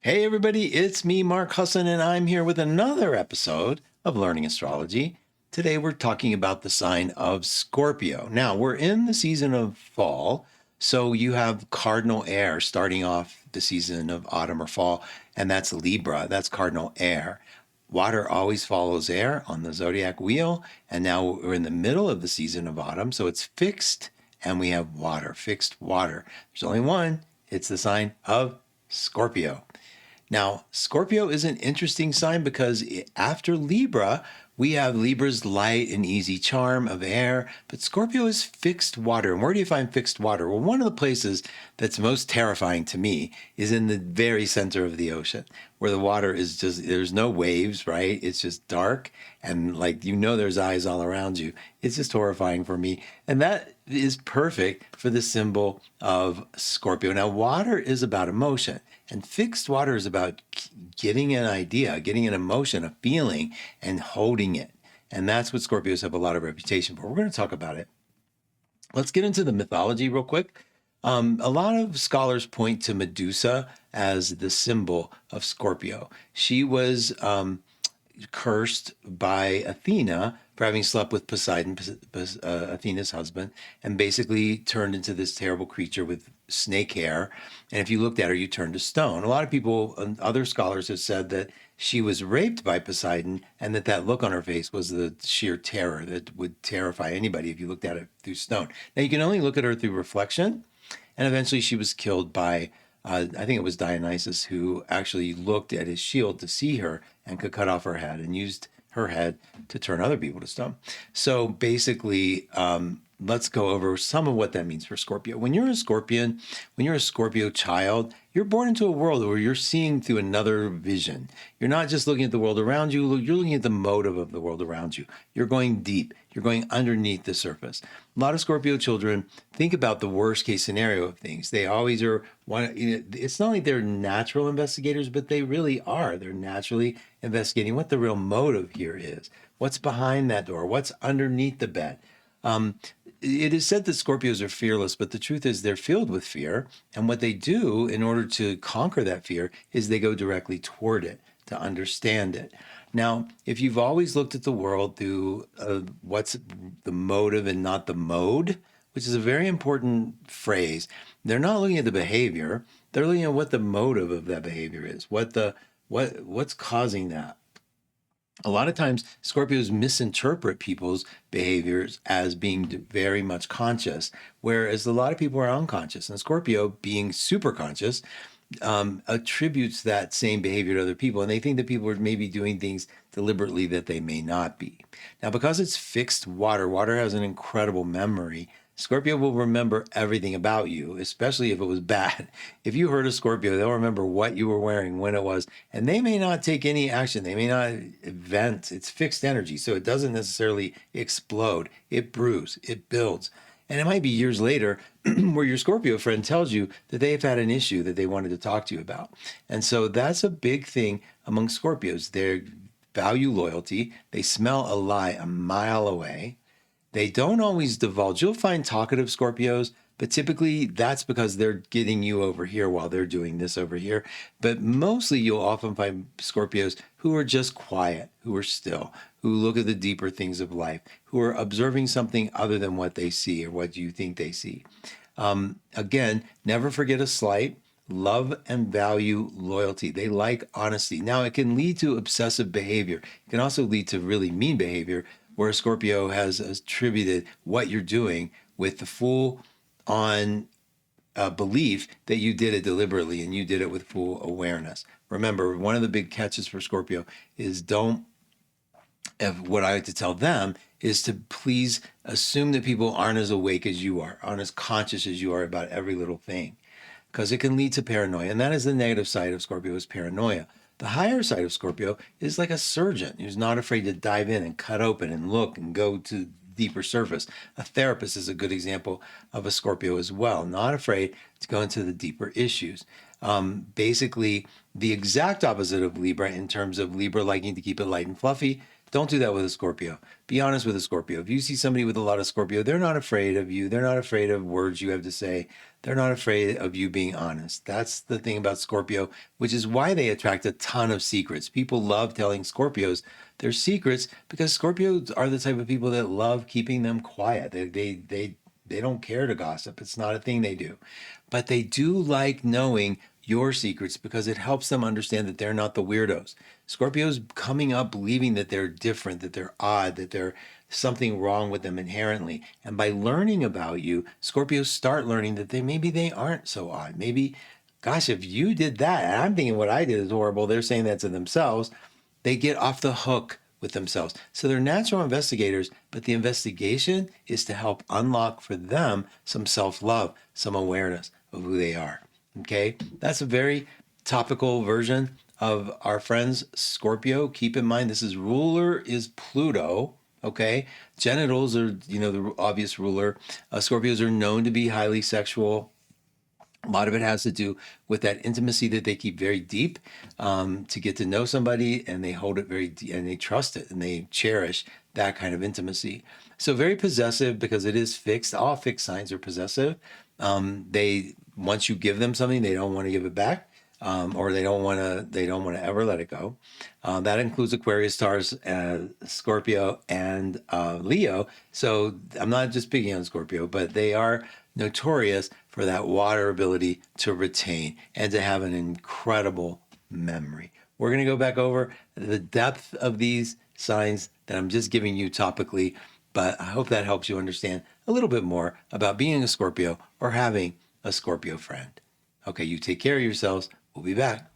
Hey everybody, it's me, Mark Husson, and I'm here with another episode of Learning Astrology. Today we're talking about the sign of Scorpio. Now, we're in the season of fall, so you have cardinal air starting off the season of autumn or fall, and that's Libra, that's cardinal air. Water always follows air on the zodiac wheel, and now we're in the middle of the season of autumn, so it's fixed, and we have water, fixed water. There's only one, it's the sign of Scorpio. Now, Scorpio is an interesting sign because after Libra, we have Libra's light and easy charm of air, but Scorpio is fixed water. And where do you find fixed water? Well, one of the places that's most terrifying to me is in the very center of the ocean, where the water is just, there's no waves, right? It's just dark and there's eyes all around you. It's just horrifying for me. And that is perfect for the symbol of Scorpio. Now, water is about emotion. And fixed water is about getting an idea, getting an emotion, a feeling, and holding it. And that's what Scorpios have a lot of reputation for. We're going to talk about it. Let's get into the mythology real quick. A lot of scholars point to Medusa as the symbol of Scorpio. She was cursed by Athena for having slept with Poseidon, Athena's husband, and basically turned into this terrible creature with snake hair. And if you looked at her, you turned to stone. A lot of people and other scholars have said that she was raped by Poseidon and that look on her face was the sheer terror that would terrify anybody if you looked at it through stone. Now, you can only look at her through reflection. And eventually she was killed by, I think it was Dionysus, who actually looked at his shield to see her and could cut off her head and used her head to turn other people to stone. So basically, let's go over some of what that means for Scorpio. When you're a Scorpion, when you're a Scorpio child, you're born into a world where you're seeing through another vision. You're not just looking at the world around you, you're looking at the motive of the world around you. You're going deep, you're going underneath the surface. A lot of Scorpio children think about the worst case scenario of things. They always are, it's not like they're natural investigators, but they really are. They're naturally investigating what the real motive here is. What's behind that door? What's underneath the bed? It is said that Scorpios are fearless, but the truth is they're filled with fear. And what they do in order to conquer that fear is they go directly toward it to understand it. Now, if you've always looked at the world through what's the motive and not the mode, which is a very important phrase, they're not looking at the behavior. They're looking at what the motive of that behavior is, what's causing that. A lot of times Scorpios misinterpret people's behaviors as being very much conscious, whereas a lot of people are unconscious. And Scorpio, being super conscious, attributes that same behavior to other people. And they think that people are maybe doing things deliberately that they may not be. Now, because it's fixed water, water has an incredible memory. Scorpio will remember everything about you, especially if it was bad. If you hurt a Scorpio, they'll remember what you were wearing, when it was, and they may not take any action. They may not vent. It's fixed energy, so it doesn't necessarily explode. It brews, it builds. And it might be years later where your Scorpio friend tells you that they've had an issue that they wanted to talk to you about. And so that's a big thing among Scorpios. They value loyalty. They smell a lie a mile away. They don't always divulge. You'll find talkative Scorpios, but typically that's because they're getting you over here while they're doing this over here. But mostly you'll often find Scorpios who are just quiet, who are still, who look at the deeper things of life, who are observing something other than what they see or what you think they see. Again, never forget a slight. Love and value loyalty. They like honesty. Now, it can lead to obsessive behavior. It can also lead to really mean behavior, where Scorpio has attributed what you're doing with the full on belief that you did it deliberately and you did it with full awareness. Remember, one of the big catches for Scorpio is what I like to tell them is to please assume that people aren't as awake as you are, aren't as conscious as you are about every little thing, because it can lead to paranoia. And that is the negative side of Scorpio, is paranoia. The higher side of Scorpio is like a surgeon who's not afraid to dive in and cut open and look and go to deeper surface. A therapist is a good example of a Scorpio as well, not afraid to go into the deeper issues. Basically, the exact opposite of Libra in terms of Libra liking to keep it light and fluffy. Don't do that with a Scorpio. Be honest with a Scorpio. If you see somebody with a lot of Scorpio, they're not afraid of you. They're not afraid of words you have to say. They're not afraid of you being honest. That's the thing about Scorpio, which is why they attract a ton of secrets. People love telling Scorpios their secrets because Scorpios are the type of people that love keeping them quiet. They don't care to gossip. It's not a thing they do. But they do like knowing your secrets because it helps them understand that they're not the weirdos. Scorpios coming up believing that they're different, that they're odd, that there's something wrong with them inherently. And by learning about you, Scorpios start learning that maybe they aren't so odd. Maybe, gosh, if you did that, and I'm thinking what I did is horrible, they're saying that to themselves, they get off the hook with themselves. So they're natural investigators, but the investigation is to help unlock for them some self-love, some awareness of who they are. Okay, that's a very topical version of our friends Scorpio. Keep in mind, this is ruler is Pluto. Okay, genitals are, the obvious ruler. Scorpios are known to be highly sexual. A lot of it has to do with that intimacy that they keep very deep, to get to know somebody, and they hold it very deep, and they trust it, and they cherish that kind of intimacy. So very possessive because it is fixed. All fixed signs are possessive. They once you give them something, they don't want to give it back, or they don't want to ever let it go. That includes Aquarius, Taurus, Scorpio, and Leo. So I'm not just picking on Scorpio, but they are notorious for that water ability to retain and to have an incredible memory. We're going to go back over the depth of these signs that I'm just giving you topically, but I hope that helps you understand a little bit more about being a Scorpio or having a Scorpio friend. Okay, you take care of yourselves. We'll be back.